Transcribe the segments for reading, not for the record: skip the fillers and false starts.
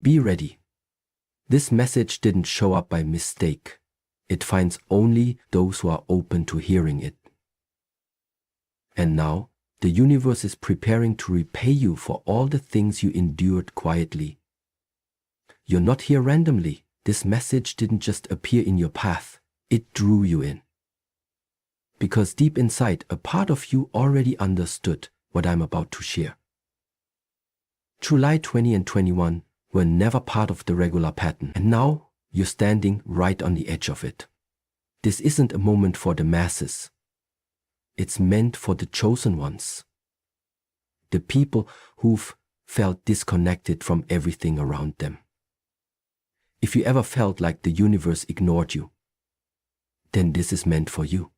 Be ready. This message didn't show up by mistake. It finds only those who are open to hearing it. And now, the universe is preparing to repay you for all the things you endured quietly. You're not here randomly. This message didn't just appear in your path. It drew you in. Because deep inside, a part of you already understood what I'm about to share. July 20 and 21 were never part of the regular pattern, and now you're standing right on the edge of it. This isn't a moment for the masses. It's meant for the chosen ones. The people who've felt disconnected from everything around them. If you ever felt like the universe ignored you, then this is meant for you.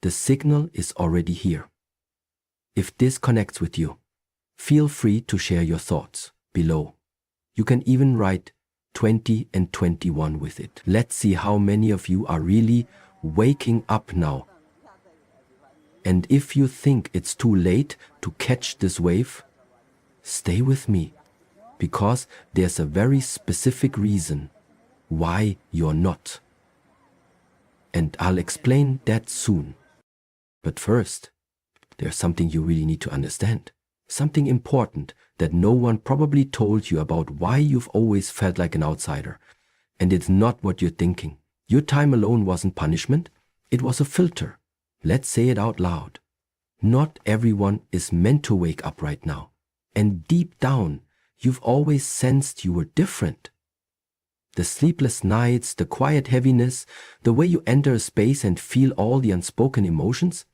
The signal is already here. If this connects with you, feel free to share your thoughts below. You can even write 20 and 21 with it. Let's see how many of you are really waking up now. And if you think it's too late to catch this wave, stay with me, because there's a very specific reason why you're not. And I'll explain that soon. But first, there's something you really need to understand. Something important that no one probably told you about why you've always felt like an outsider. And it's not what you're thinking. Your time alone wasn't punishment. It was a filter. Let's say it out loud. Not everyone is meant to wake up right now. And deep down, you've always sensed you were different. The sleepless nights, the quiet heaviness, the way you enter a space and feel all the unspoken emotions,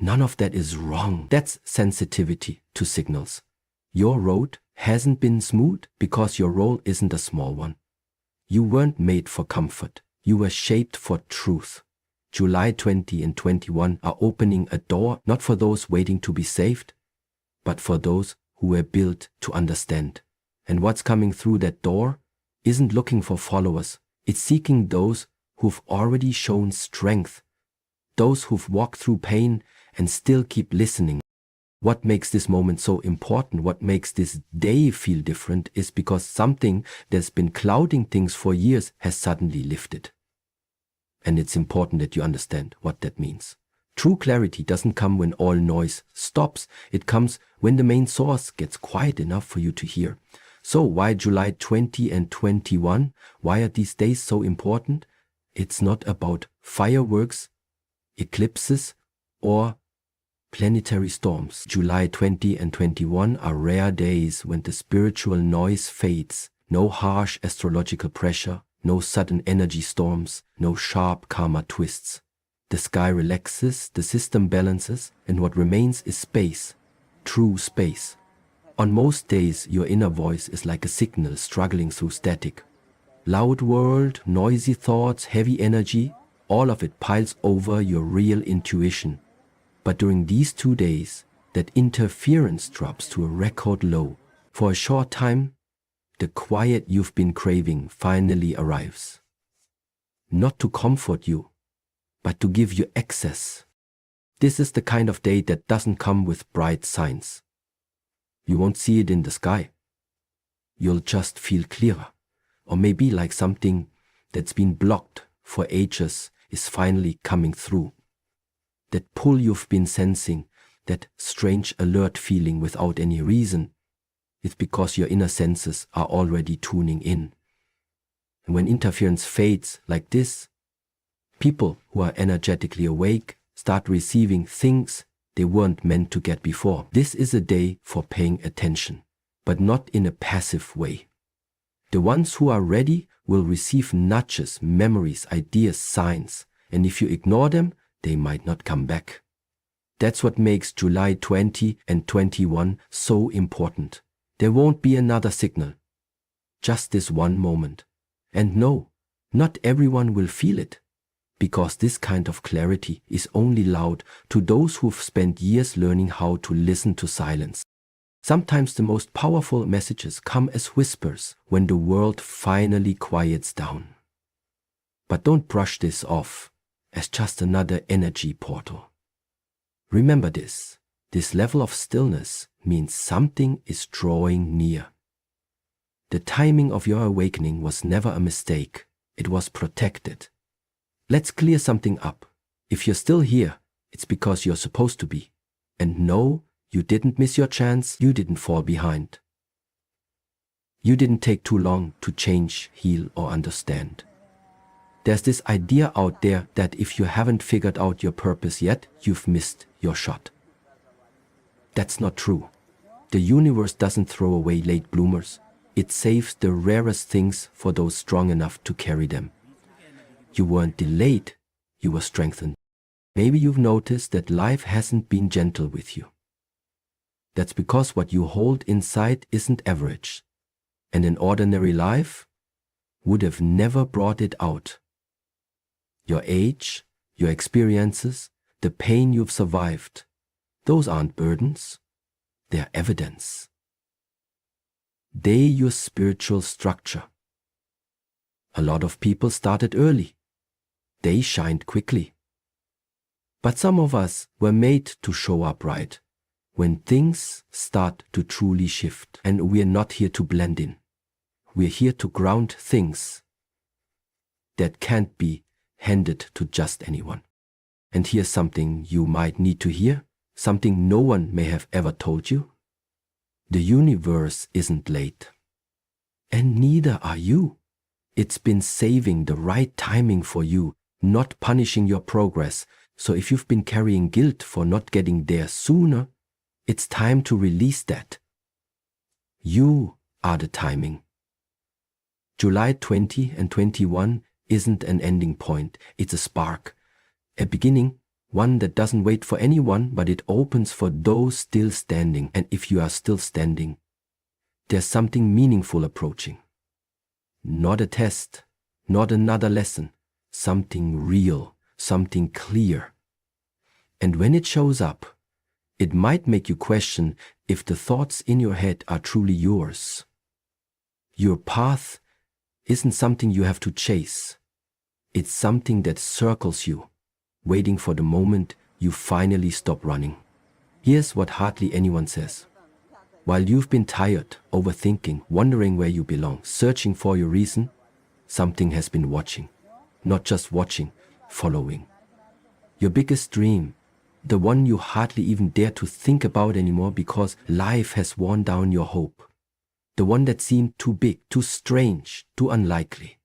none of that is wrong. That's sensitivity to signals. Your road hasn't been smooth because your role isn't a small one. You weren't made for comfort. You were shaped for truth. July 20 and 21 are opening a door not for those waiting to be saved, but for those who were built to understand. And what's coming through that door isn't looking for followers. It's seeking those who've already shown strength, those who've walked through pain and still keep listening. What makes this moment so important, what makes this day feel different, is because something that's been clouding things for years has suddenly lifted. And it's important that you understand what that means. True clarity doesn't come when all noise stops. It comes when the main source gets quiet enough for you to hear. So why July 20 and 21? Why are these days so important? It's not about fireworks, eclipses, or planetary storms. July 20 and 21 are rare days when the spiritual noise fades. No harsh astrological pressure, no sudden energy storms, no sharp karma twists. The sky relaxes, the system balances, and what remains is space, true space. On most days, your inner voice is like a signal struggling through static. Loud world, noisy thoughts, heavy energy, all of it piles over your real intuition. But during these 2 days, that interference drops to a record low. For a short time, the quiet you've been craving finally arrives. Not to comfort you, but to give you access. This is the kind of day that doesn't come with bright signs. You won't see it in the sky. You'll just feel clearer. Or maybe like something that's been blocked for ages is finally coming through. That pull you've been sensing, that strange alert feeling without any reason, it's because your inner senses are already tuning in. And when interference fades like this, people who are energetically awake start receiving things they weren't meant to get before. This is a day for paying attention, but not in a passive way. The ones who are ready will receive nudges, memories, ideas, signs, and if you ignore them, they might not come back. That's what makes July 20 and 21 so important. There won't be another signal, just this one moment. And no, not everyone will feel it, because this kind of clarity is only loud to those who've spent years learning how to listen to silence. Sometimes the most powerful messages come as whispers when the world finally quiets down. But don't brush this off as just another energy portal. Remember this level of stillness means something is drawing near. The timing of your awakening was never a mistake. It was protected. Let's clear something up. If you're still here, it's because you're supposed to be. And no, you didn't miss your chance. You didn't fall behind. You didn't take too long to change, heal, or understand. There's this idea out there that if you haven't figured out your purpose yet, you've missed your shot. That's not true. The universe doesn't throw away late bloomers. It saves the rarest things for those strong enough to carry them. You weren't delayed, you were strengthened. Maybe you've noticed that life hasn't been gentle with you. That's because what you hold inside isn't average. And an ordinary life would have never brought it out. Your age, your experiences, the pain you've survived, those aren't burdens, they're evidence. They're your spiritual structure. A lot of people started early. They shined quickly. But some of us were made to show up right when things start to truly shift, and we're not here to blend in. We're here to ground things that can't be handed to just anyone. And here's something you might need to hear, something no one may have ever told you. The universe isn't late. And neither are you. It's been saving the right timing for you, not punishing your progress. So if you've been carrying guilt for not getting there sooner, it's time to release that. You are the timing. July 20 and 21 isn't an ending point, it's a spark. A beginning, one that doesn't wait for anyone, but it opens for those still standing. And if you are still standing, there's something meaningful approaching. Not a test, not another lesson, something real, something clear. And when it shows up, it might make you question if the thoughts in your head are truly yours. Your path isn't something you have to chase. It's something that circles you, waiting for the moment you finally stop running. Here's what hardly anyone says. While you've been tired, overthinking, wondering where you belong, searching for your reason, something has been watching. Not just watching, following. Your biggest dream, the one you hardly even dare to think about anymore because life has worn down your hope. The one that seemed too big, too strange, too unlikely.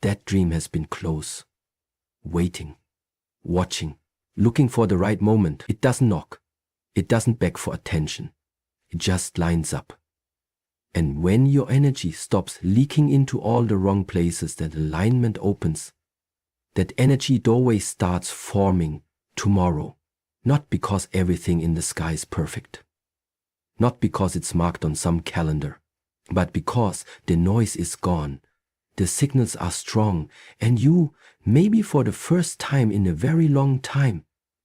That dream has been close, waiting, watching, looking for the right moment. It doesn't knock. It doesn't beg for attention. It just lines up. And when your energy stops leaking into all the wrong places, that alignment opens. That energy doorway starts forming tomorrow. Not because everything in the sky is perfect. Not because it's marked on some calendar. But because the noise is gone. The signals are strong. And you, maybe for the first time in a very long time,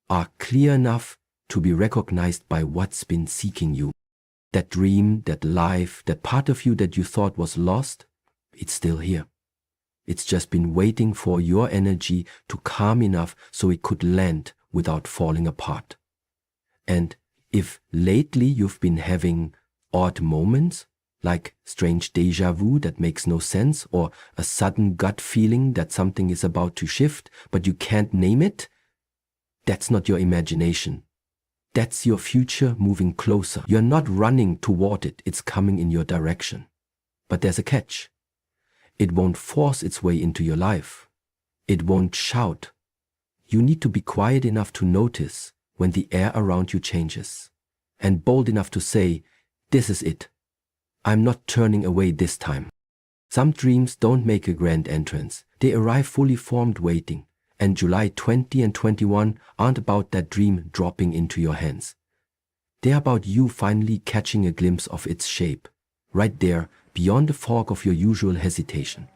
are clear enough to be recognized by what's been seeking you. That dream, that life, that part of you that you thought was lost, it's still here. It's just been waiting for your energy to calm enough so it could land without falling apart. And if lately you've been having odd moments, like strange déjà vu that makes no sense, or a sudden gut feeling that something is about to shift, but you can't name it, that's not your imagination. That's your future moving closer. You're not running toward it, it's coming in your direction. But there's a catch. It won't force its way into your life. It won't shout. You need to be quiet enough to notice when the air around you changes, and bold enough to say, this is it. I'm not turning away this time. Some dreams don't make a grand entrance. They arrive fully formed waiting. And July 20 and 21 aren't about that dream dropping into your hands. They're about you finally catching a glimpse of its shape, right there, beyond the fog of your usual hesitation.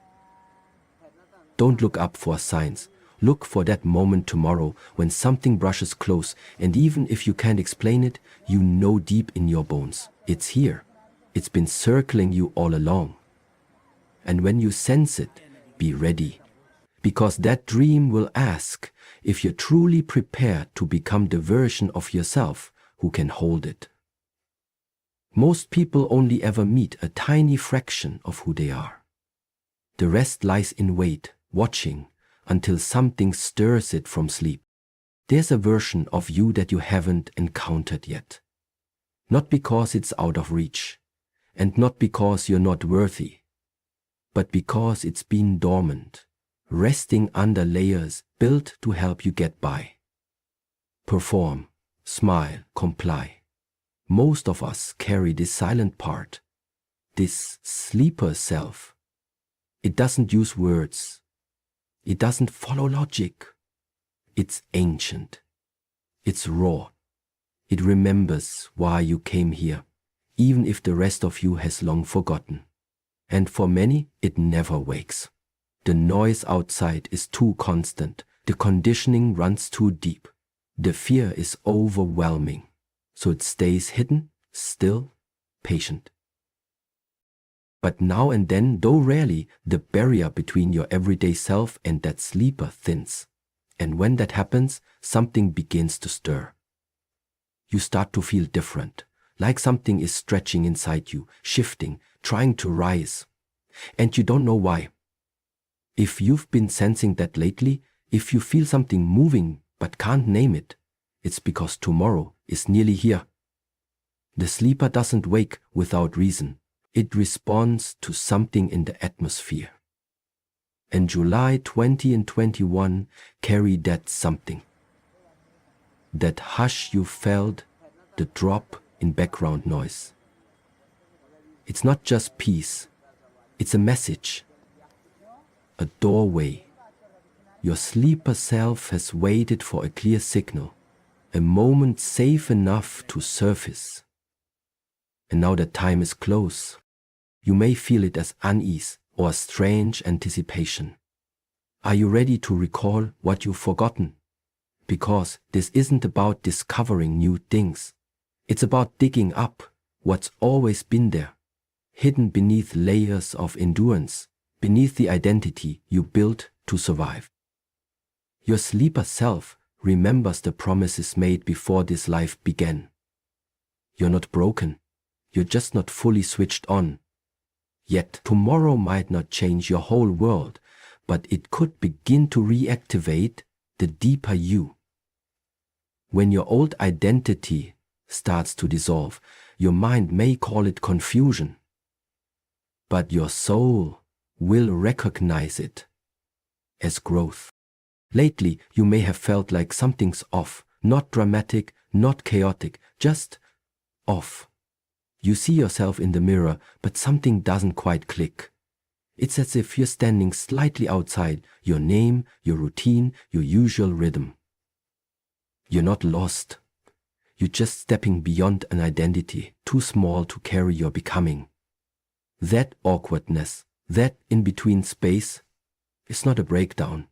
Don't look up for signs. Look for that moment tomorrow when something brushes close, and even if you can't explain it, you know deep in your bones. It's here. It's been circling you all along. And when you sense it, be ready. Because that dream will ask if you're truly prepared to become the version of yourself who can hold it. Most people only ever meet a tiny fraction of who they are. The rest lies in wait, watching, until something stirs it from sleep. There's a version of you that you haven't encountered yet. Not because it's out of reach, and not because you're not worthy, but because it's been dormant, resting under layers built to help you get by. Perform, smile, comply. Most of us carry this silent part, this sleeper self. It doesn't use words. It doesn't follow logic. It's ancient. It's raw. It remembers why you came here, even if the rest of you has long forgotten. And for many, it never wakes. The noise outside is too constant. The conditioning runs too deep. The fear is overwhelming. So it stays hidden, still, patient. But now and then, though rarely, the barrier between your everyday self and that sleeper thins. And when that happens, something begins to stir. You start to feel different, like something is stretching inside you, shifting, trying to rise. And you don't know why. If you've been sensing that lately, if you feel something moving but can't name it, it's because tomorrow is nearly here. The sleeper doesn't wake without reason. It responds to something in the atmosphere. And July 20 and 21 carry that something. That hush you felt, the drop in background noise. It's not just peace. It's a message. A doorway. Your sleeper self has waited for a clear signal. A moment safe enough to surface. And now that time is close, you may feel it as unease or strange anticipation. Are you ready to recall what you've forgotten? Because this isn't about discovering new things. It's about digging up what's always been there, hidden beneath layers of endurance, beneath the identity you built to survive. Your sleeper self remembers the promises made before this life began. You're not broken. You're just not fully switched on. Yet tomorrow might not change your whole world, but it could begin to reactivate the deeper you. When your old identity starts to dissolve, your mind may call it confusion, but your soul will recognize it as growth. Lately, you may have felt like something's off, not dramatic, not chaotic, just off. You see yourself in the mirror, but something doesn't quite click. It's as if you're standing slightly outside your name, your routine, your usual rhythm. You're not lost. You're just stepping beyond an identity, too small to carry your becoming. That awkwardness, that in-between space, is not a breakdown.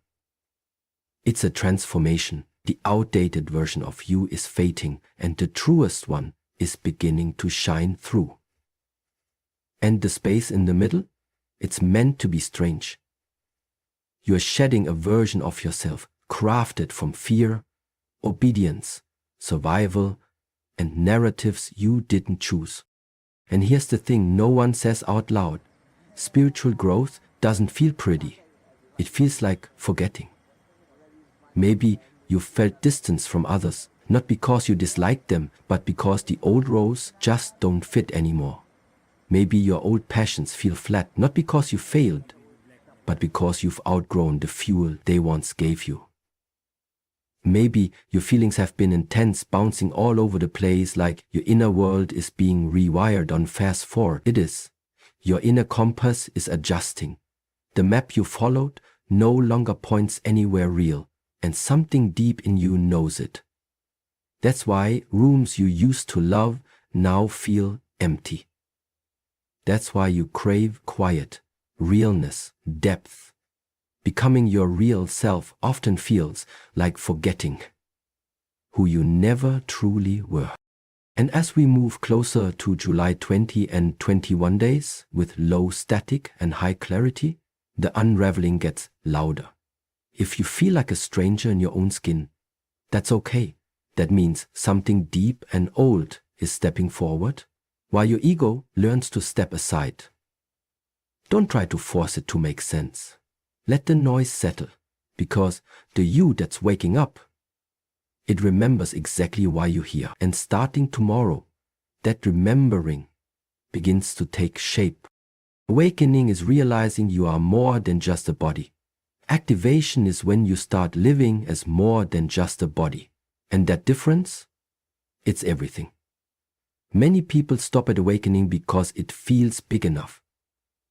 It's a transformation. The outdated version of you is fading, and the truest one is beginning to shine through. And the space in the middle? It's meant to be strange. You're shedding a version of yourself crafted from fear, obedience, survival, and narratives you didn't choose. And here's the thing no one says out loud. Spiritual growth doesn't feel pretty. It feels like forgetting. Maybe you felt distance from others, not because you disliked them, but because the old roles just don't fit anymore. Maybe your old passions feel flat, not because you failed, but because you've outgrown the fuel they once gave you. Maybe your feelings have been intense, bouncing all over the place, like your inner world is being rewired on fast forward. It is. Your inner compass is adjusting. The map you followed no longer points anywhere real, and something deep in you knows it. That's why rooms you used to love now feel empty. That's why you crave quiet, realness, depth. Becoming your real self often feels like forgetting who you never truly were. And as we move closer to July 20 and 21 days, with low static and high clarity, the unraveling gets louder. If you feel like a stranger in your own skin, that's okay. That means something deep and old is stepping forward, while your ego learns to step aside. Don't try to force it to make sense. Let the noise settle, because the you that's waking up, it remembers exactly why you're here. And starting tomorrow, that remembering begins to take shape. Awakening is realizing you are more than just a body. Activation is when you start living as more than just a body. And that difference, it's everything. Many people stop at awakening because it feels big enough.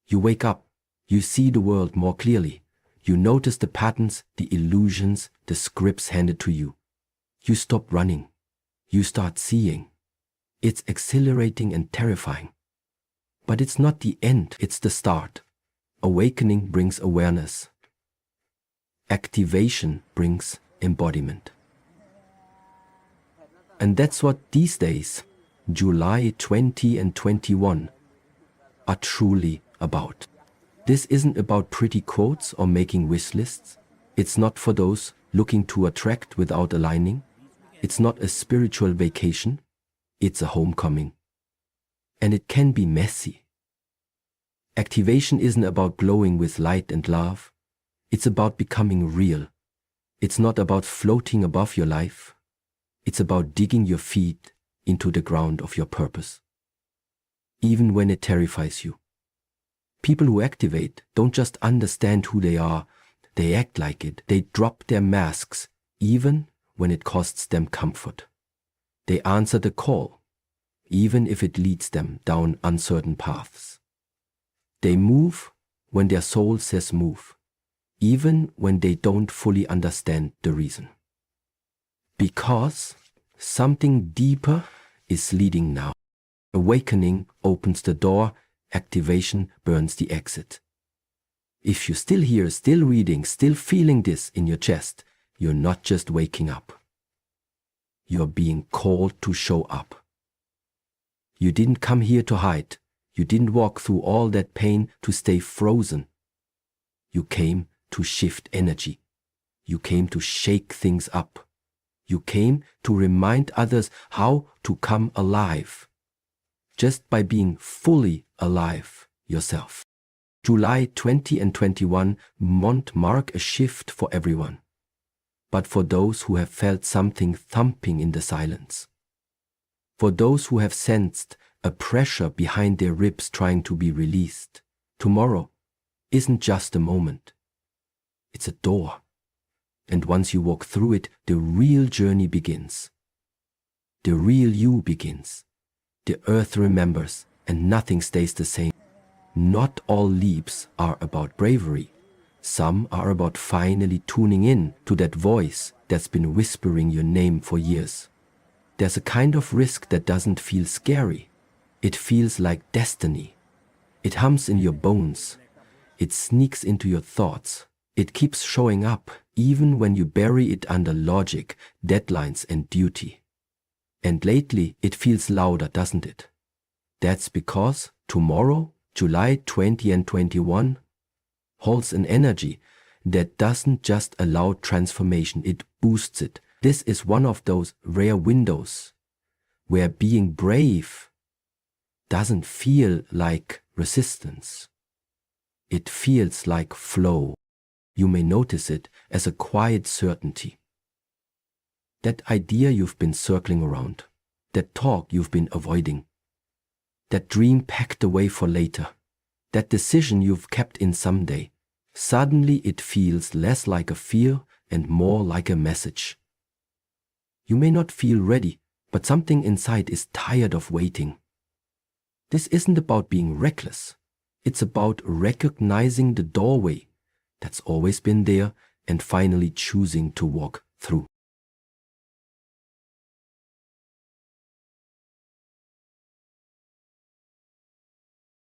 You wake up, you see the world more clearly. You notice the patterns, the illusions, the scripts handed to you. You stop running. You start seeing. It's exhilarating and terrifying. But it's not the end, it's the start. Awakening brings awareness. Activation brings embodiment. And that's what these days, July 20 and 21, are truly about. This isn't about pretty quotes or making wish lists. It's not for those looking to attract without aligning. It's not a spiritual vacation. It's a homecoming. And it can be messy. Activation isn't about glowing with light and love. It's about becoming real. It's not about floating above your life. It's about digging your feet into the ground of your purpose. Even when it terrifies you. People who activate don't just understand who they are, they act like it. They drop their masks, even when it costs them comfort. They answer the call, even if it leads them down uncertain paths. They move when their soul says move, even when they don't fully understand the reason. Because something deeper is leading now. Awakening opens the door, activation burns the exit. If you're still here, still reading, still feeling this in your chest, you're not just waking up. You're being called to show up. You didn't come here to hide. You didn't walk through all that pain to stay frozen. You came to shift energy. You came to shake things up. You came to remind others how to come alive, just by being fully alive yourself. July 20 and 21 mark a shift for everyone, but for those who have felt something thumping in the silence. For those who have sensed a pressure behind their ribs trying to be released, tomorrow isn't just a moment. It's a door. And once you walk through it, the real journey begins. The real you begins. The earth remembers, and nothing stays the same. Not all leaps are about bravery. Some are about finally tuning in to that voice that's been whispering your name for years. There's a kind of risk that doesn't feel scary. It feels like destiny. It hums in your bones. It sneaks into your thoughts. It keeps showing up even when you bury it under logic, deadlines, and duty. And lately it feels louder, doesn't it? That's because tomorrow, July 20 and 21, holds an energy that doesn't just allow transformation, it boosts it. This is one of those rare windows where being brave doesn't feel like resistance. It feels like flow. You may notice it as a quiet certainty. That idea you've been circling around, that talk you've been avoiding, that dream packed away for later, that decision you've kept in someday, suddenly it feels less like a fear and more like a message. You may not feel ready, but something inside is tired of waiting. This isn't about being reckless. It's about recognizing the doorway that's always been there and finally choosing to walk through.